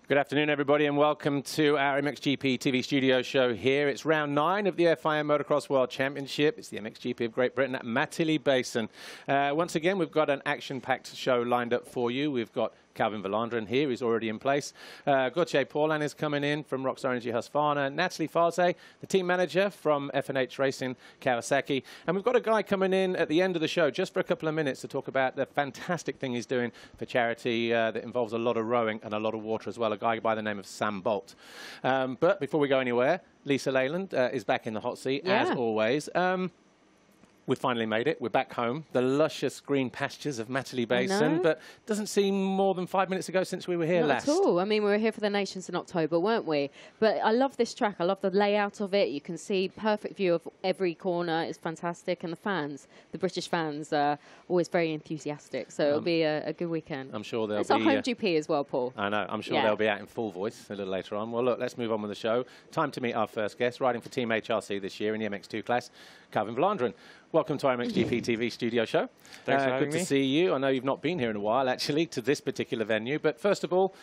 Good afternoon, everybody, and welcome to our MXGP TV studio show here. It's round 9 of the FIM Motocross World Championship. It's the MXGP of Great Britain at Matterley Basin. Once again, we've got an action-packed show lined up for you. We've got Calvin Vlaanderen here, he's already in place. Gautier Paulin is coming in from Rockstar Energy Husqvarna. Natalie Farze, the team manager from F&H Racing Kawasaki. And we've got a guy coming in at the end of the show just for a couple of minutes to talk about the fantastic thing he's doing for charity that involves a lot of rowing and a lot of water as well, a guy by the name of Sam Bolt. But before we go anywhere, Lisa Leyland is back in the hot seat, as always. We've finally made it. We're back home. The luscious green pastures of Matterley Basin. But doesn't seem more than 5 minutes ago since we were here last. Not at all. I mean, we were here for the Nations in October, weren't we? But I love this track. I love the layout of it. You can see perfect view of every corner. It's fantastic. And the fans, the British fans, are always very enthusiastic. So it'll be a good weekend. I'm sure they'll be... It's our home GP as well, Paul. I know. I'm sure they'll be out in full voice a little later on. Well, look, let's move on with the show. Time to meet our first guest, riding for Team HRC this year in the MX2 class, Calvin Vlaanderen. Welcome to our MXGP TV studio show. Thanks for having me. Good to see you. I know you've not been here in a while, actually, to this particular venue. But first of all,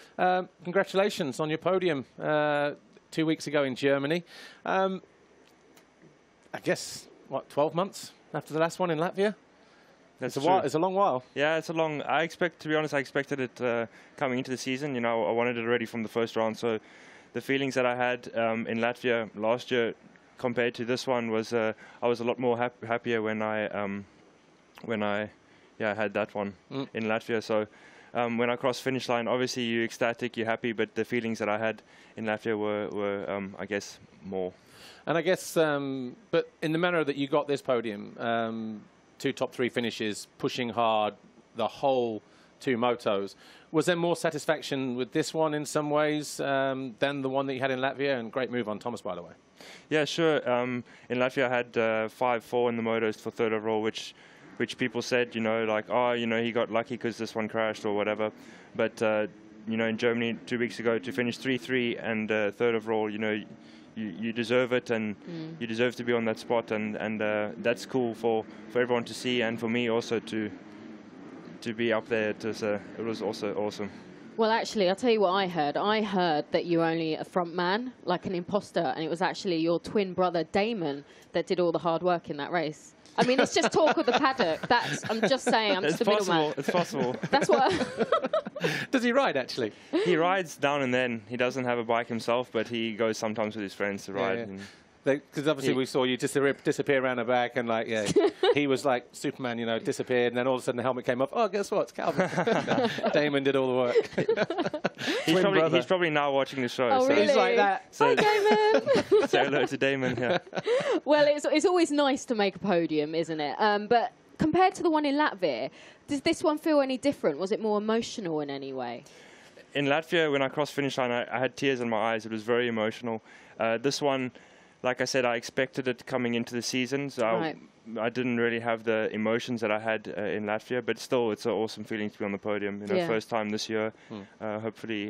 congratulations on your podium 2 weeks ago in Germany. I guess, what, 12 months after the last one in Latvia? That's it's a while. It's a long while. Yeah, it's a long... to be honest, I expected it coming into the season. You know, I wanted it already from the first round. So the feelings that I had in Latvia last year compared to this one was I was a lot more happier when I had that one in Latvia. So when I crossed finish line, obviously you're ecstatic, you're happy, but the feelings that I had in Latvia were I guess more. And I guess, but in the manner that you got this podium, 2 top 3 finishes, pushing hard the whole 2 motos. Was there more satisfaction with this one in some ways than the one that you had in Latvia? And great move on Thomas, by the way. Yeah, sure. In Latvia, I had 5-4 in the motos for 3rd overall, which people said, you know, like, oh, you know, he got lucky because this one crashed or whatever. But, you know, in Germany 2 weeks ago, to finish 3-3 and 3rd overall, you know, you deserve it, and you deserve to be on that spot. And that's cool for everyone to see, and for me also to be up there. It was also awesome. Well, actually, I'll tell you what I heard. I heard that you were only a front man, like an imposter, and it was actually your twin brother, Damon, that did all the hard work in that race. I mean, it's just talk of the paddock. I'm just saying, I'm just a middleman. It's possible. That's what... Does he ride, actually? He rides down and then. He doesn't have a bike himself, but he goes sometimes with his friends to ride. Yeah. Because obviously we saw you disappear around the back, and like, he was like Superman, you know, disappeared, and then all of a sudden the helmet came off. Oh, guess what? It's Calvin. Damon did all the work. He's probably now watching the show. Oh, so really? He's like that. Hi, Damon. Say hello to Damon. Yeah. Well, it's always nice to make a podium, isn't it? But compared to the one in Latvia, does this one feel any different? Was it more emotional in any way? In Latvia, when I crossed finish line, I had tears in my eyes. It was very emotional. This one, like I said, I expected it coming into the season, so I didn't really have the emotions that I had in Latvia, but still, it's an awesome feeling to be on the podium. You know, first time this year. Hopefully,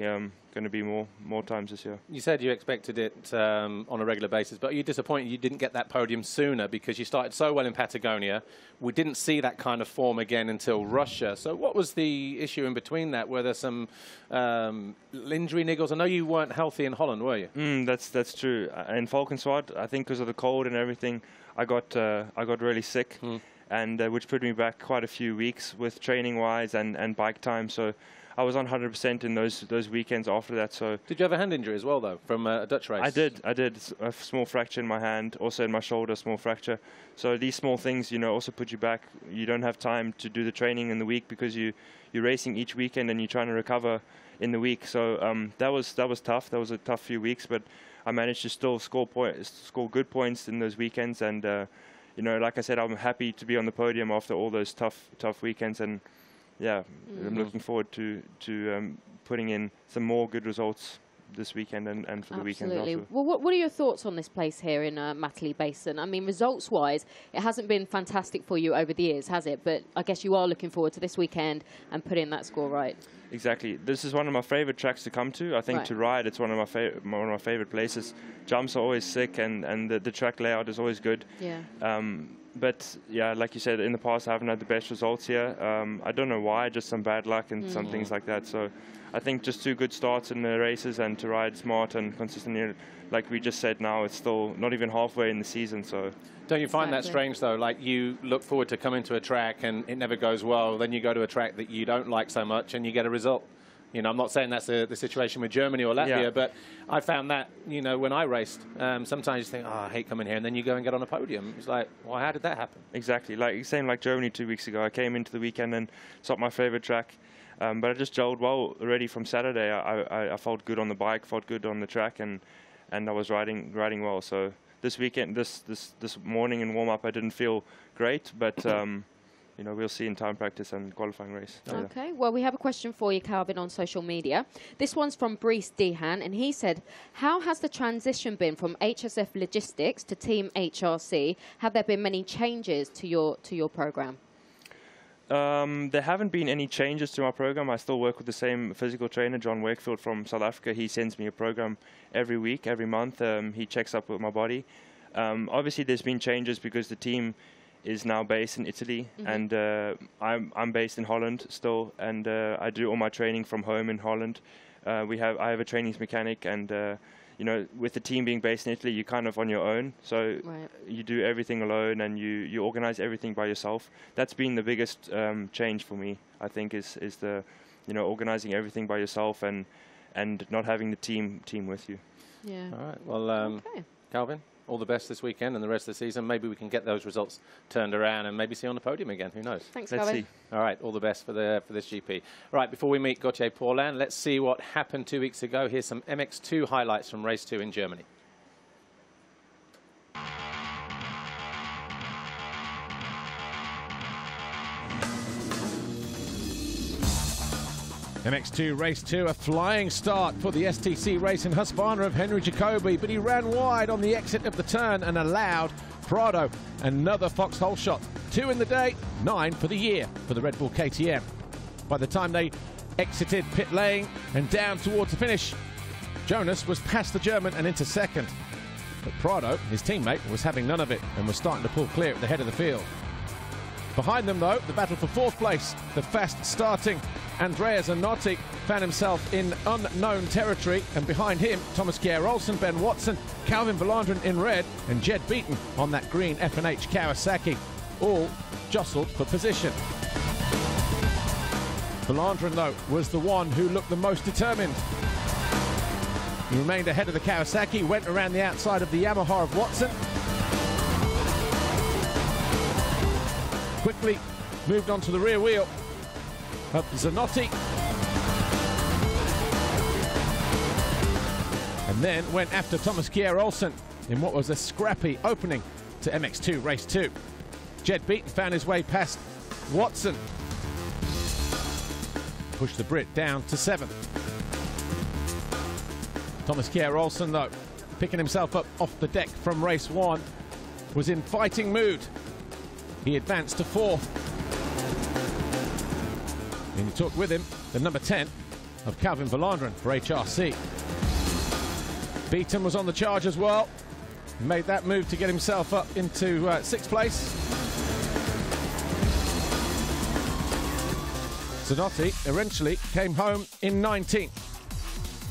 going to be more times this year. You said you expected it on a regular basis, but are you disappointed you didn't get that podium sooner because you started so well in Patagonia? We didn't see that kind of form again until Russia. So what was the issue in between that? Were there some injury niggles? I know you weren't healthy in Holland, were you? That's true. In Valkenswaard, I think because of the cold and everything, I got really sick, and which put me back quite a few weeks with training-wise and bike time. So I was on 100% in those weekends after that. So did you have a hand injury as well, though, from a Dutch race? I did. A small fracture in my hand, also in my shoulder, small fracture. So these small things, you know, also put you back. You don't have time to do the training in the week because you're racing each weekend and you're trying to recover in the week. So that was tough. That was a tough few weeks, but I managed to still score good points in those weekends. And you know, like I said, I'm happy to be on the podium after all those tough weekends. And yeah, I'm looking forward to putting in some more good results this weekend and for the weekend after. Well, what are your thoughts on this place here in Matterley Basin? I mean, results-wise, it hasn't been fantastic for you over the years, has it? But I guess you are looking forward to this weekend and putting that score right. Exactly. This is one of my favorite tracks to come to. I think to ride, it's one of my favorite places. Jumps are always sick, and the track layout is always good. Yeah. But yeah, like you said, in the past I haven't had the best results here. I don't know why, just some bad luck and some things like that. So I think just 2 good starts in the races and to ride smart and consistently, like we just said now, it's still not even halfway in the season. So don't you find that strange though? Like you look forward to coming to a track and it never goes well. Then you go to a track that you don't like so much and you get a result. You know, I'm not saying that's the situation with Germany or Latvia, but I found that, you know, when I raced, sometimes you think, oh, I hate coming here, and then you go and get on a podium. It's like, well, how did that happen? Exactly. Like same like Germany 2 weeks ago. I came into the weekend and it's not my favorite track, but I just gelled well already from Saturday. I felt good on the bike, felt good on the track, and I was riding well. So this weekend, this morning in warm up, I didn't feel great, but. You know, we'll see in time practice and qualifying race. Okay, well, we have a question for you, Calvin, on social media. This one's from Brice Dehan, and he said, how has the transition been from HSF Logistics to Team HRC? Have there been many changes to your program? There haven't been any changes to my program. I still work with the same physical trainer, John Wakefield from South Africa. He sends me a program every week, every month. He checks up with my body. Obviously, there's been changes because the team is now based in Italy, and I'm based in Holland still, and I do all my training from home in Holland. I have a trainings mechanic, and you know, with the team being based in Italy, you're kind of on your own, so you do everything alone, and you organize everything by yourself. That's been the biggest change for me, I think, is the, you know, organizing everything by yourself and not having the team with you. Yeah. All right. Well, Calvin, all the best this weekend and the rest of the season. Maybe we can get those results turned around and maybe see you on the podium again. Who knows? Thanks, Let's Calvin. see. All right, all the best for this GP. All right, before we meet Gautier Paulin, let's see what happened 2 weeks ago. Here's some MX2 highlights from race 2 in Germany. MX2 race 2, a flying start for the STC race in Husqvarna of Henry Jacobi, but he ran wide on the exit of the turn and allowed Prado another foxhole shot. 2 in the day, 9 for the year for the Red Bull KTM. By the time they exited pit lane and down towards the finish, Jonas was past the German and into second. But Prado, his teammate, was having none of it and was starting to pull clear at the head of the field. Behind them, though, the battle for 4th place, the fast-starting Andrea Zanotti found himself in unknown territory, and behind him, Thomas Kjær-Olsen, Ben Watson, Calvin Vlaanderen in red, and Jed Beaton on that green F&H Kawasaki, all jostled for position. Vlaanderen, though, was the one who looked the most determined. He remained ahead of the Kawasaki, went around the outside of the Yamaha of Watson, quickly moved onto the rear wheel of Zanotti, and then went after Thomas Kjær-Olsen in what was a scrappy opening to MX2 race 2. Jed Beaton found his way past Watson, pushed the Brit down to 7th. Thomas Kjær-Olsen, though, picking himself up off the deck from race 1, was in fighting mood. He advanced to 4th. And he took with him the number 10 of Calvin Vlaanderen for HRC. Beaton was on the charge as well. He made that move to get himself up into 6th place. Zanotti eventually came home in 19th.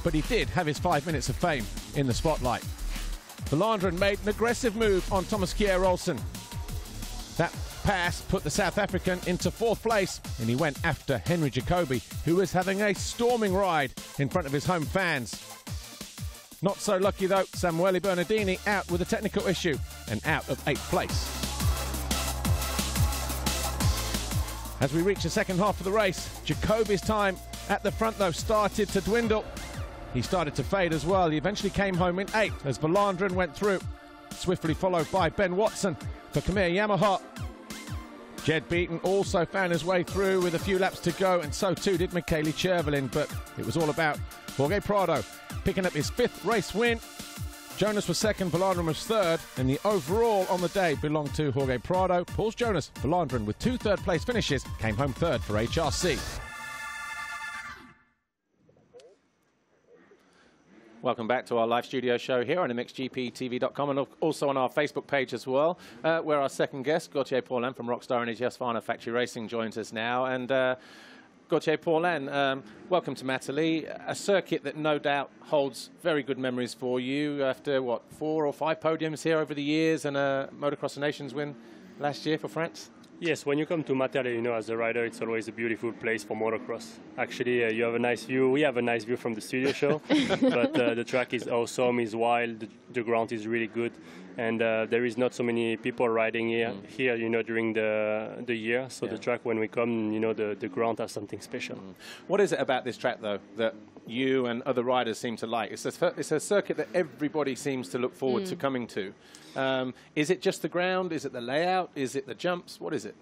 But he did have his 5 minutes of fame in the spotlight. Vlaanderen made an aggressive move on Thomas Kjær-Olsen. That pass put the South African into 4th place, and he went after Henry Jacobi, who was having a storming ride in front of his home fans. Not so lucky, though, Samuele Bernardini out with a technical issue and out of 8th place. As we reach the second half of the race, Jacobi's time at the front, though, started to dwindle. He started to fade as well. He eventually came home in 8th as Vlaanderen went through, swiftly followed by Ben Watson for Khmer Yamaha. Jed Beaton also found his way through with a few laps to go, and so too did Michele Chervelin, but it was all about Jorge Prado picking up his 5th race win. Jonas was 2nd, Vlaanderen was 3rd, and the overall on the day belonged to Jorge Prado. Paul's Jonas, Vlaanderen with 2 third-place finishes, came home 3rd for HRC. Welcome back to our live studio show here on MXGPTV.com and also on our Facebook page as well, where our second guest, Gautier Paulin from Rockstar and Husqvarna Factory Racing, joins us now. And Gautier Paulin, welcome to Matterley, a circuit that no doubt holds very good memories for you after, what, 4 or 5 podiums here over the years and a Motocross of Nations win last year for France? Yes, when you come to Matterley, you know, as a rider, it's always a beautiful place for motocross. Actually, you have a nice view. We have a nice view from the studio show, but the track is awesome, is wild, the ground is really good, and there is not so many people riding here, you know, during the year. So the track, when we come, you know, the ground has something special. What is it about this track, though, that you and other riders seem to like? It's a circuit that everybody seems to look forward to coming to. Is it just the ground? Is it the layout? Is it the jumps? What is it?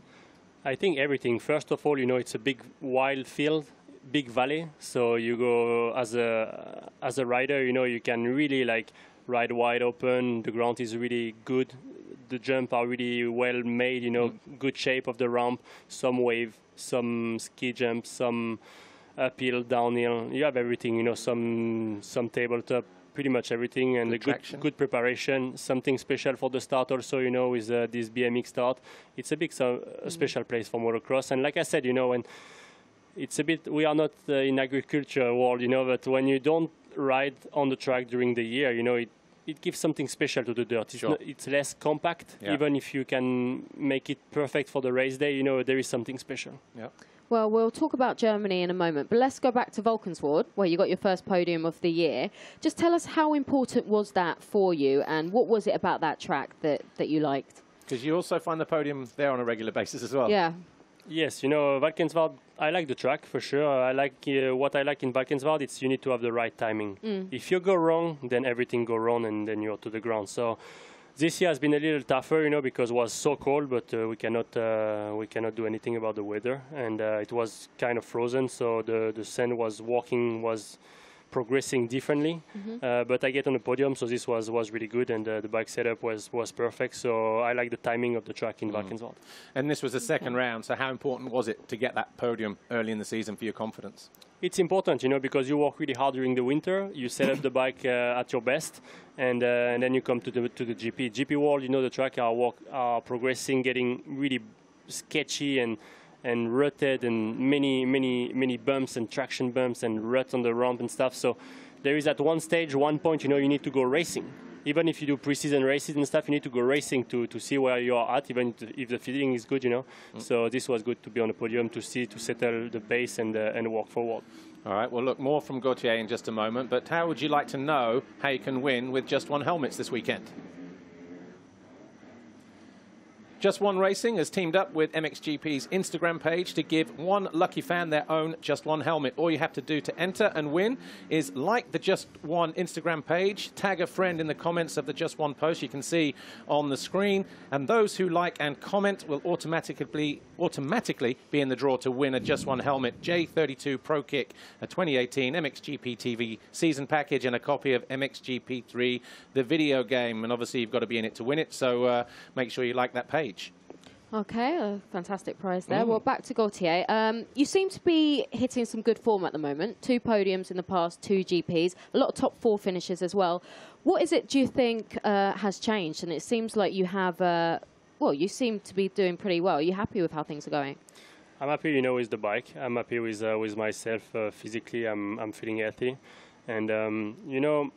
I think everything. First of all, you know, it's a big wild field, big valley. So you go as a rider, you know, you can really like ride wide open. The ground is really good. The jumps are really well made, you know, good shape of the ramp, some wave, some ski jumps, some uphill, downhill. You have everything, you know, some tabletop, pretty much everything, and a good preparation. Something special for the start also, you know, with this BMX start. It's a big a special place for motocross. And like I said, you know, when it's a bit, we are not in agriculture world, you know, but when you don't ride on the track during the year, you know, it gives something special to the dirt. It's less compact. Even if you can make it perfect for the race day, you know, there is something special. Yeah. Well, we'll talk about Germany in a moment, but let's go back to Valkenswaard, where you got your first podium of the year. Just tell us how important was that for you, and what was it about that track that you liked? Because you also find the podium there on a regular basis as well. Yeah. Yes, you know, Valkenswaard, I like the track for sure. I like what I like in Valkenswaard, it's you need to have the right timing. If you go wrong, then everything go wrong, and then you're to the ground. So this year has been a little tougher, you know, because it was so cold, but we cannot do anything about the weather, and it was kind of frozen, so the sand was progressing differently. But I get on the podium, so this was really good, and the bike setup was perfect. So I like the timing of the track in Valkenswaard. And this was the second round, so how important was it to get that podium early in the season for your confidence? It's important, you know, because you work really hard during the winter. You set up the bike at your best, and then you come to the GP. GP World, you know, the track are progressing, getting really sketchy and rutted, and many bumps and traction bumps and ruts on the ramp and stuff. So there is at one stage, one point, you know, you need to go racing. Even if you do pre-season races and stuff, you need to go racing to see where you are at, even if the feeling is good, you know. So this was good to be on the podium, to settle the pace and walk forward. All right, well, look, more from Gautier in just a moment, but how would you like to know how you can win with Just One helmets this weekend? Just One Racing has teamed up with MXGP's Instagram page to give one lucky fan their own Just One helmet. All you have to do to enter and win is like the Just One Instagram page, tag a friend in the comments of the Just One post you can see on the screen, and those who like and comment will automatically be in the draw to win a Just One helmet, J32 Pro Kick, a 2018 MXGP TV season package, and a copy of MXGP3, the video game. And obviously you've got to be in it to win it, so make sure you like that page. Okay, a fantastic prize there. Well, back to Gautier. You seem to be hitting some good form at the moment. 2 podiums in the past, 2 GPs, a lot of top 4 finishes as well. What is it, do you think, has changed? And it seems like you have, well, you seem to be doing pretty well. Are you happy with how things are going? I'm happy, you know, with the bike. I'm happy with myself physically. I'm feeling healthy. And, you know,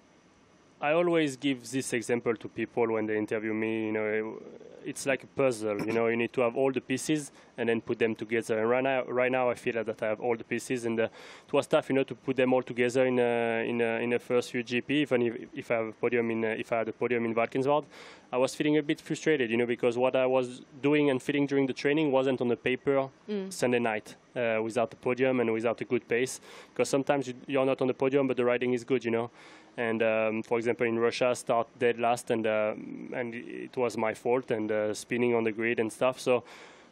I always give this example to people when they interview me. You know, it's like a puzzle. You know, you need to have all the pieces and then put them together. And right now I feel that I have all the pieces, and it was tough, you know, to put them all together in the first few GP. Even if I have a podium if I had a podium in Valkenswaard, I was feeling a bit frustrated, you know, because what I was doing and feeling during the training wasn't on the paper Sunday night without the podium and without a good pace. Because sometimes you're not on the podium, but the riding is good, you know. And for example, in Russia, start dead last, and it was my fault, and spinning on the grid and stuff. So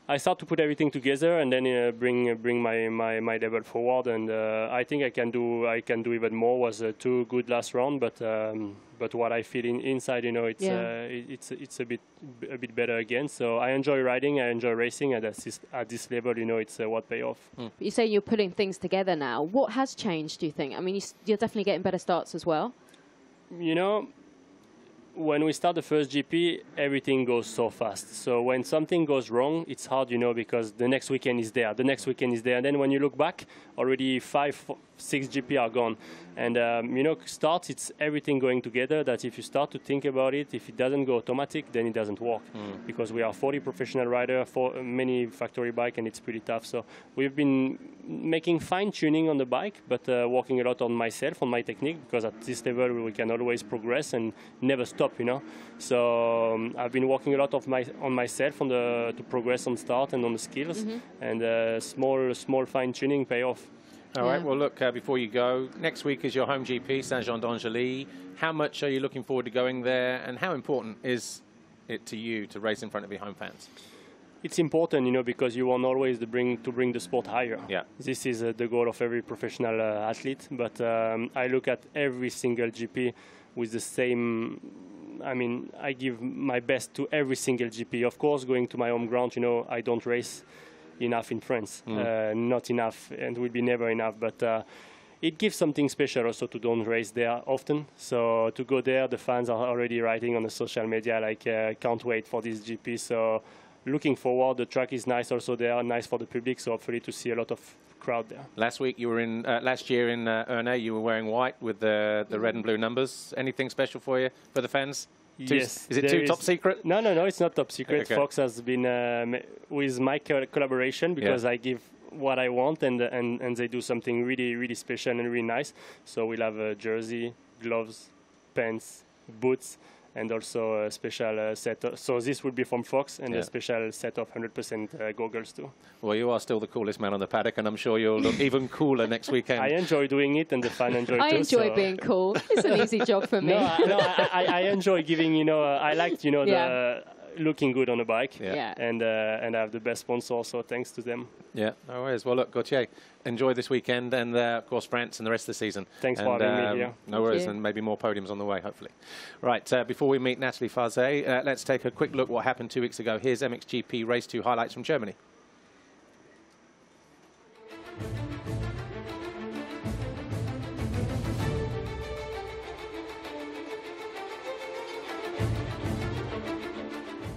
I start to put everything together, and then bring my level forward. And I think I can do even more. Was 2 good last round, but what I feel inside, you know, it's a bit better again. So I enjoy riding, I enjoy racing, and at this level, you know, it's what pay off. But you say you're putting things together now. What has changed, do you think? I mean, you're definitely getting better starts as well. you know, when we start the first GP, everything goes so fast. So when something goes wrong, it's hard, you know, because the next weekend is there, the next weekend is there. And then when you look back, already 5, 6 GP are gone. And, you know, starts, it's everything going together, that if you start to think about it, if it doesn't go automatic, then it doesn't work. Because we are 40 professional riders, for many factory bike, and it's pretty tough. So we've been making fine-tuning on the bike, but working a lot on myself, on my technique, because at this level we can always progress and never stop, you know. So I've been working a lot on myself to progress on start and on the skills, and small fine-tuning pay off. All right, well, look, before you go, next week is your home GP, Saint-Jean-d'Angely. How much are you looking forward to going there, and how important is it to you to race in front of your home fans? It's important, you know, because you want always to bring the sport higher. Yeah. This is the goal of every professional athlete, but I look at every single GP with the same. I mean, I give my best to every single GP. Of course, going to my home ground, you know, I don't race enough in France, not enough, and will be never enough, but it gives something special also to don't race there often. So to go there, the fans are already writing on the social media like can't wait for this GP. So looking forward, the track is nice also there, nice for the public, so hopefully to see a lot of crowd there. Last week you were in, last year in Ernay, you were wearing white with the red and blue numbers. Anything special for you, for the fans? Yes. Is it top secret? No, it's not top secret. Okay. Fox has been with my collaboration, because I give what I want, and they do something really, really special and really nice. So we'll have a jersey, gloves, pants, boots, and also a special set. So this will be from Fox, and a special set of 100% goggles too. Well, you are still the coolest man on the paddock, and I'm sure you'll look even cooler next weekend. I enjoy doing it, and the fan enjoy it too. I enjoy being cool. It's an easy job for me. I enjoy giving, you know, I like, you know, the looking good on the bike, and I have the best sponsor, so thanks to them. Yeah, no worries. Well, look, Gautier, enjoy this weekend, and of course France and the rest of the season. Thanks for having me here. No worries, and maybe more podiums on the way, hopefully. Right, before we meet Natalie Fazet, let's take a quick look what happened 2 weeks ago. Here's MXGP Race 2 highlights from Germany.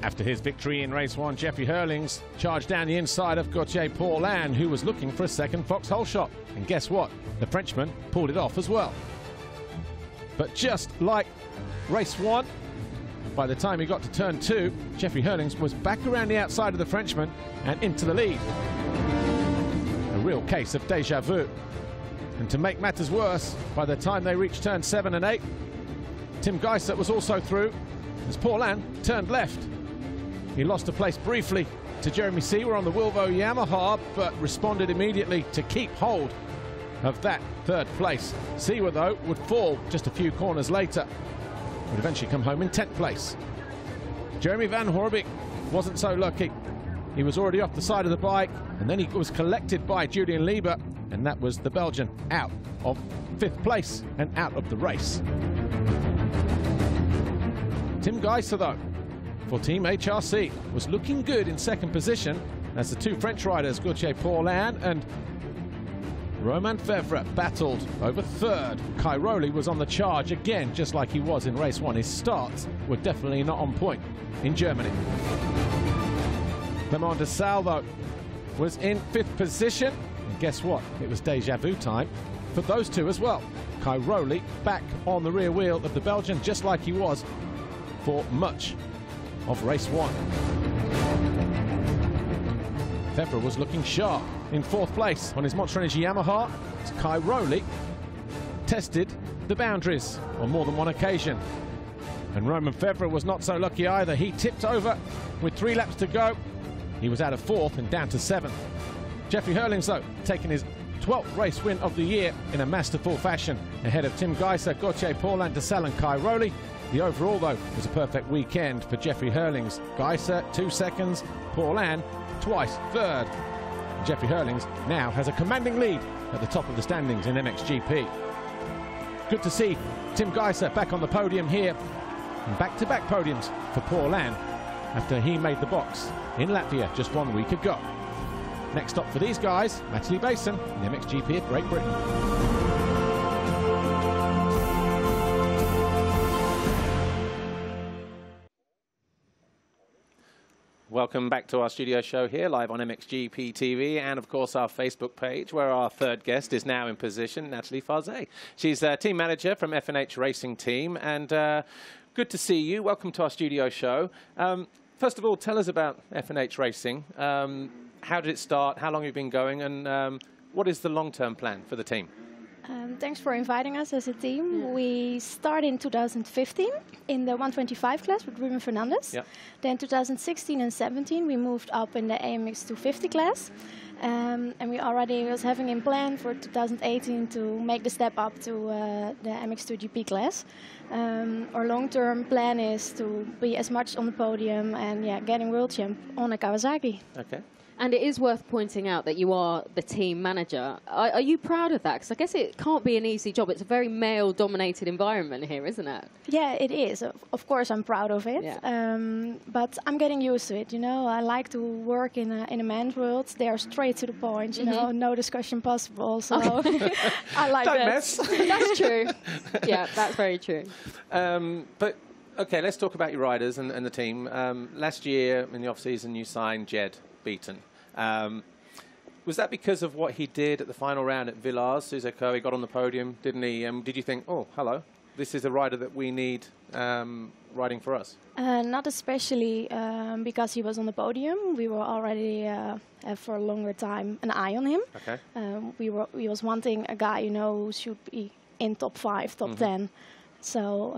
After his victory in race 1, Jeffrey Hurlings charged down the inside of Gautier Paulin, who was looking for a second foxhole shot. And guess what? The Frenchman pulled it off as well. But just like race 1, by the time he got to turn 2, Jeffrey Hurlings was back around the outside of the Frenchman and into the lead. A real case of déjà vu. And to make matters worse, by the time they reached turn 7 and 8, Tim Geisert was also through as Paulin turned left. He lost a place briefly to Jeremy Seewer on the Wilvo Yamaha, but responded immediately to keep hold of that third place. Seewer, though, would fall just a few corners later, would eventually come home in 10th place. Jeremy Van Horbik wasn't so lucky. He was already off the side of the bike, and then he was collected by Julian Lieber, and that was the Belgian out of 5th place and out of the race. Tim Geisert, though, for Team HRC, was looking good in 2nd position as the 2 French riders, Gautier Paulin and Romain Fevre, battled over 3rd. Kai Rowley was on the charge again, just like he was in race 1. His starts were definitely not on point in Germany. Clement de Salle, though, was in 5th position. And guess what? It was déjà vu time for those 2 as well. Kai Rowley back on the rear wheel of the Belgian, just like he was for much of race 1. Fevre was looking sharp in 4th place on his Monster Energy Yamaha. Kai Rowley tested the boundaries on more than one occasion. And Romain Fevre was not so lucky either. He tipped over with 3 laps to go. He was out of 4th and down to 7th. Jeffrey Hurlings, though, taking his 12th race win of the year in a masterful fashion, ahead of Tim Geisert, Gautier Paulin, de Salle and Kai Rowley. The overall, though, was a perfect weekend for Jeffrey Hurlings. Geisert 2 seconds, Paulin twice 3rd. Jeffrey Hurlings now has a commanding lead at the top of the standings in MXGP. Good to see Tim Geisert back on the podium here, and back-to-back podiums for Paulin after he made the box in Latvia just 1 week ago. Next up for these guys, Mathieu Basin in MXGP of Great Britain. Welcome back to our studio show here, live on MXGP TV, and of course our Facebook page, where our third guest is now in position, Nathalie Farzé. She's a team manager from F&H Racing Team, and good to see you. Welcome to our studio show. First of all, tell us about F&H Racing. How did it start? How long have you been going? And what is the long-term plan for the team? Thanks for inviting us as a team. Yeah. We started in 2015 in the 125 class with Ruben Fernandez. Yep. Then 2016 and 17 we moved up in the AMX 250 class. And we already was having in plan for 2018 to make the step up to the MX2GP class. Our long-term plan is to be as much on the podium and getting world champ on a Kawasaki. Okay. And it is worth pointing out that you are the team manager. Are you proud of that? Because I guess it can't be an easy job. It's a very male-dominated environment here, isn't it? Yeah, it is. Of course, I'm proud of it. Yeah. But I'm getting used to it. You know, I like to work in a men's world. They are straight to the point. You know, no discussion possible. So I like Don't that. mess. That's true. Yeah, that's very true. But okay, let's talk about your riders and the team. Last year in the off-season, you signed Jed Beaton. Was that because of what he did at the final round at Villars? Suzeko, he got on the podium, didn't he? Did you think, oh, hello, this is a rider that we need riding for us? Not especially because he was on the podium. We were already for a longer time an eye on him. Okay. We was wanting a guy, you know, who should be in top 5, top 10. So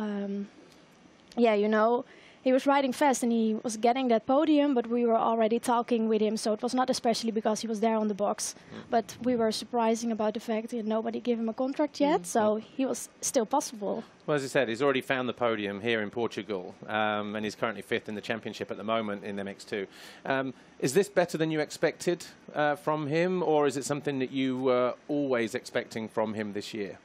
yeah, you know. He was riding fast and he was getting that podium, but we were already talking with him, so it was not especially because he was there on the box. But we were surprising about the fact that nobody gave him a contract yet, so he was still possible. Well, as I said, he's already found the podium here in Portugal, and he's currently 5th in the championship at the moment in MX2. Is this better than you expected from him, or is it something that you were always expecting from him this year?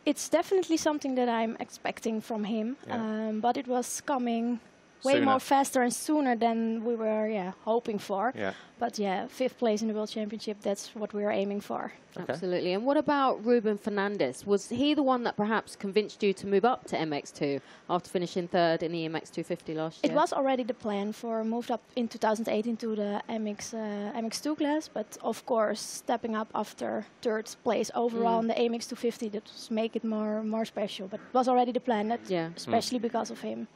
It's definitely something that I'm expecting from him, but it was coming way more faster and sooner than we were hoping for. Yeah. But 5th place in the World Championship, that's what we were aiming for. Okay. Absolutely. And what about Ruben Fernandez? Was he the one that perhaps convinced you to move up to MX2 after finishing 3rd in the MX 250 last year? It was already the plan for moved up in 2018 to the MX2 class, but of course stepping up after 3rd place overall in the MX 250, that was make it more special. But it was already the plan, that especially because of him.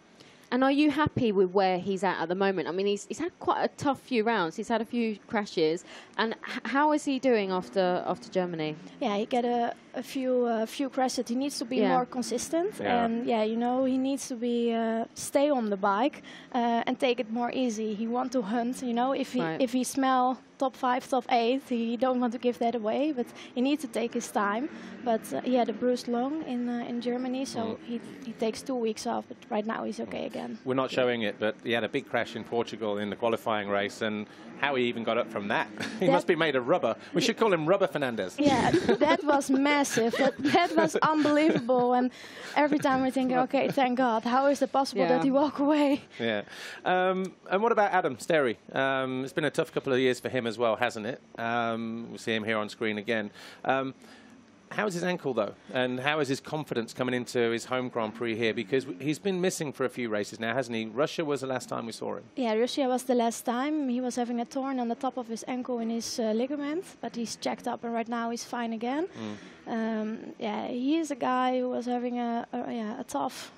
And are you happy with where he's at the moment? I mean, he's had quite a tough few rounds. He's had a few crashes. And how is he doing after Germany? Yeah, he got a few crashes. He needs to be more consistent. Yeah. And you know, he needs to be stay on the bike and take it more easy. He wants to hunt. You know, if he smell top 5, top 8, he don't want to give that away. But he needs to take his time. But he had a bruised lung in Germany, so he takes 2 weeks off. But right now he's okay again. We're not showing it, but he had a big crash in Portugal in the qualifying race, and how he even got up from that. He must be made of rubber. We should call him Rubber Fernandez. Yeah, that was massive. That was unbelievable. And every time we're thinking, okay, thank God, how is it possible that he walked away? Yeah. And what about Adam Sterry? It's been a tough couple of years for him as well, hasn't it? We see him here on screen again. How is his ankle, though? And how is his confidence coming into his home Grand Prix here? Because he's been missing for a few races now, hasn't he? Russia was the last time we saw him. Yeah, Russia was the last time. He was having a torn on the top of his ankle in his ligament, but he's checked up, and right now he's fine again. Yeah, he is a guy who was having a tough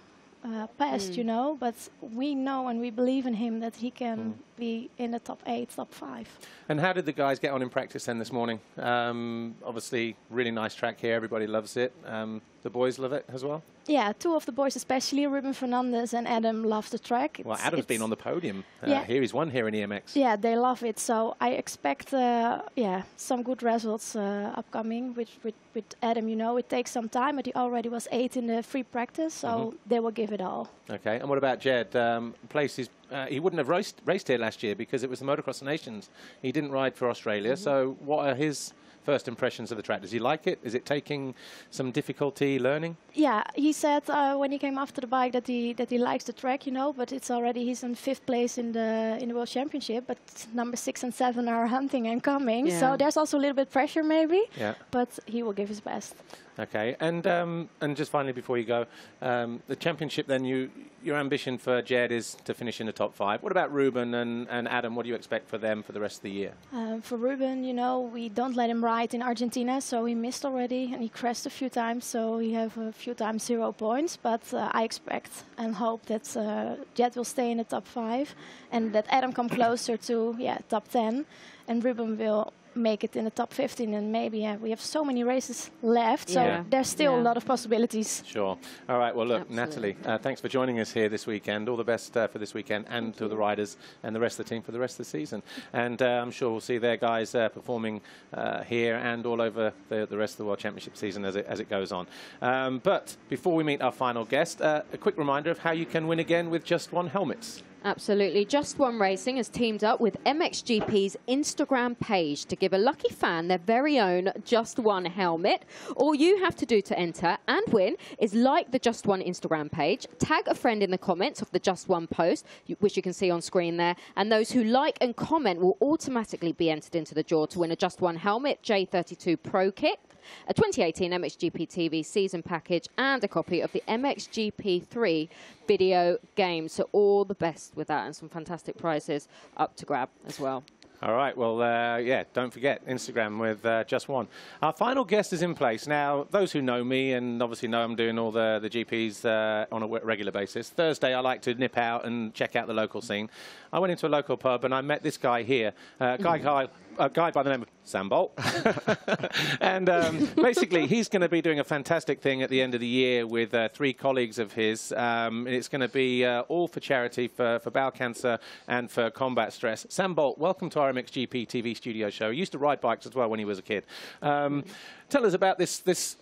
past, you know, but we know and we believe in him that he can be in the top 8, top 5. And how did the guys get on in practice then this morning? Obviously, really nice track here. Everybody loves it. The boys love it as well? Yeah, 2 of the boys, especially Ruben Fernandez and Adam, love the track. Well, Adam's been on the podium. Here he's won here in EMX. Yeah, they love it. So I expect some good results upcoming with Adam. You know, it takes some time, but he already was 8 in the free practice, so they will give it all. Okay, and what about Jed? Places he wouldn't have raced here last year because it was the Motocross Nations. He didn't ride for Australia. So what are his first impressions of the track? Does he like it? Is it taking some difficulty learning? Yeah, he said when he came after the bike that he likes the track, you know, but it's already he's in 5th place in the World Championship, but number 6 and 7 are hunting and coming, so there's also a little bit pressure maybe, but he will give his best. Okay, and just finally before you go, the championship. Then your ambition for Jed is to finish in the top 5. What about Ruben and Adam? What do you expect for them for the rest of the year? For Ruben, you know, we don't let him ride in Argentina, so he missed already and he crashed a few times, so we have a few times 0 points. But I expect and hope that Jed will stay in the top 5 and that Adam come closer to top 10, and Ruben will make it in the top 15, and maybe we have so many races left, so there's still a lot of possibilities. Sure. All right, well look, Absolutely. Natalie, thanks for joining us here this weekend. All the best for this weekend and to the riders and the rest of the team for the rest of the season, and I'm sure we'll see their guys performing here and all over the rest of the World Championship season as it goes on. But before we meet our final guest, a quick reminder of how you can win again with Just One helmets. Absolutely. Just One Racing has teamed up with MXGP's Instagram page to give a lucky fan their very own Just One helmet. All you have to do to enter and win is like the Just One Instagram page, tag a friend in the comments of the Just One post, which you can see on screen there, and those who like and comment will automatically be entered into the draw to win a Just One helmet J32 Pro Kit, a 2018 MXGP TV season package, and a copy of the MXGP 3 video game. So all the best with that, and some fantastic prizes up to grab as well. All right, well, yeah, don't forget Instagram with Just One. Our final guest is in place. Now, those who know me and obviously know I'm doing all the GPs on a regular basis, Thursday I like to nip out and check out the local scene. I went into a local pub and I met this guy here, a guy by the name of Sam Bolt. And basically, he's going to be doing a fantastic thing at the end of the year with 3 colleagues of his. It's going to be all for charity for bowel cancer and for combat stress. Sam Bolt, welcome to our MXGP TV studio show. He used to ride bikes as well when he was a kid. Tell us about this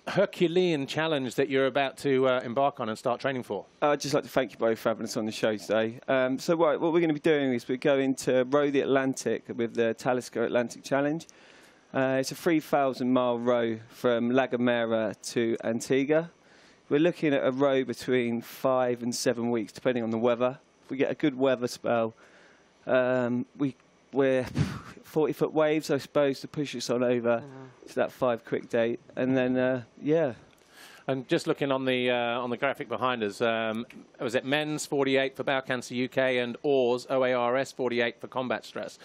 Herculean challenge that you're about to embark on and start training for. I'd just like to thank you both for having us on the show today. So what we're going to be doing is we're going to row the Atlantic with the Talisker Atlantic Challenge. It's a 3,000-mile row from La Gomera to Antigua. We're looking at a row between 5 and 7 weeks, depending on the weather. If we get a good weather spell, we're 40-foot waves, I suppose, to push us on over to that 5 quick date, and then yeah. And just looking on the graphic behind us, was it men's 48 for bowel cancer UK and OARS, OARS 48 for combat stress?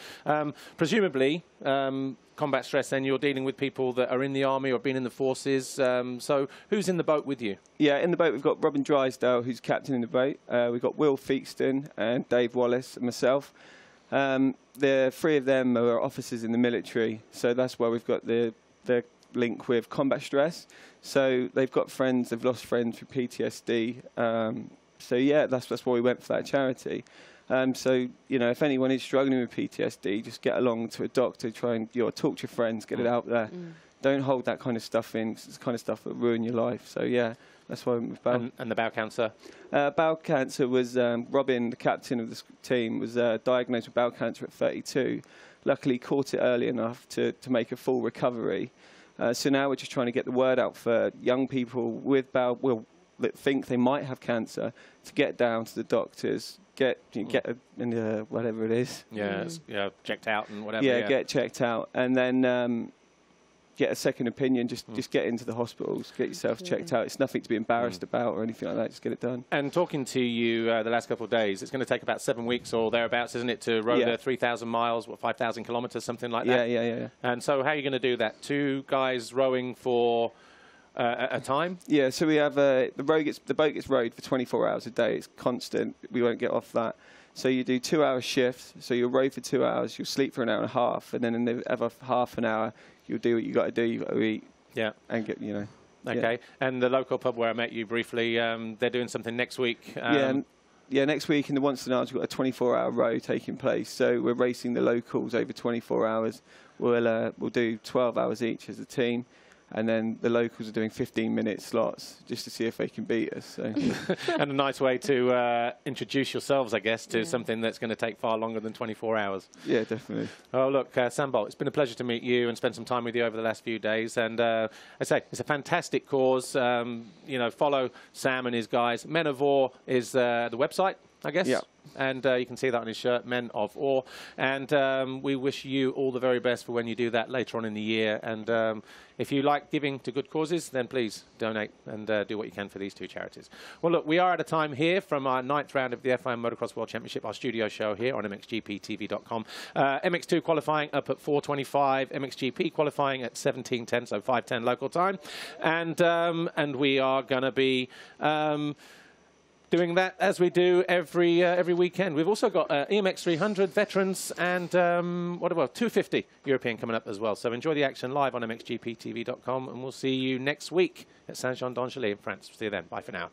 Presumably, combat stress, then you're dealing with people that are in the army or been in the forces. So who's in the boat with you? Yeah, in the boat we've got Robin Drysdale, who's captain in the boat. We've got Will Feakston and Dave Wallace and myself. The 3 of them are officers in the military, so that's why we've got the link with combat stress. So they've got friends, they've lost friends with PTSD. So yeah, that's why we went for that charity. So, you know, if anyone is struggling with PTSD, just get along to a doctor, try and talk to your friends, get it out there. Don't hold that kind of stuff in, 'cause it's the kind of stuff that will ruin your life. So yeah, that's why we went with bowel. And the bowel cancer? Bowel cancer was, Robin, the captain of the team, was diagnosed with bowel cancer at 32. Luckily caught it early enough to make a full recovery. So now we're just trying to get the word out for young people with bowel, that think they might have cancer, to get down to the doctors, get whatever it is. Yeah, checked out and whatever. Yeah, get checked out, and then get a second opinion. Just get into the hospitals, get yourself checked out. It's nothing to be embarrassed about or anything like that. Just get it done. And talking to you the last couple of days, it's going to take about 7 weeks or thereabouts, isn't it, to row the 3,000 miles, 5,000 kilometres, something like that? Yeah. And so how are you going to do that? 2 guys rowing for a time? Yeah, so we have the boat gets rowed for 24 hours a day. It's constant. We won't get off that. So you do 2-hour shifts. So you'll row for 2 hours. You'll sleep for an hour and a half, and then in the other half an hour, you'll do what you got to do. You got to eat. Yeah. And get Okay. Yeah. And the local pub where I met you briefly, they're doing something next week. Yeah, next week in the Once we've got a 24-hour row taking place. So we're racing the locals over 24 hours. We'll do 12 hours each as a team. And then the locals are doing 15-minute slots just to see if they can beat us. So. And a nice way to introduce yourselves, I guess, to something that's going to take far longer than 24 hours. Yeah, definitely. Oh, look, Sam Bolt, it's been a pleasure to meet you and spend some time with you over the last few days. And I say, it's a fantastic cause. Follow Sam and his guys. Men of War is the website. I guess. Yeah. And you can see that on his shirt, Men of Or. And we wish you all the very best for when you do that later on in the year. And if you like giving to good causes, then please donate and do what you can for these two charities. Well, look, we are at a time here from our 9th round of the FIM Motocross World Championship, our studio show here on MXGPTV.com. MX2 qualifying up at 4:25, MXGP qualifying at 17:10, so 5:10 local time. And we are going to be doing that as we do every weekend. We've also got EMX 300 veterans and 250 European coming up as well. So enjoy the action live on MXGPTV.com, and we'll see you next week at Saint-Jean-d'Angely in France. See you then. Bye for now.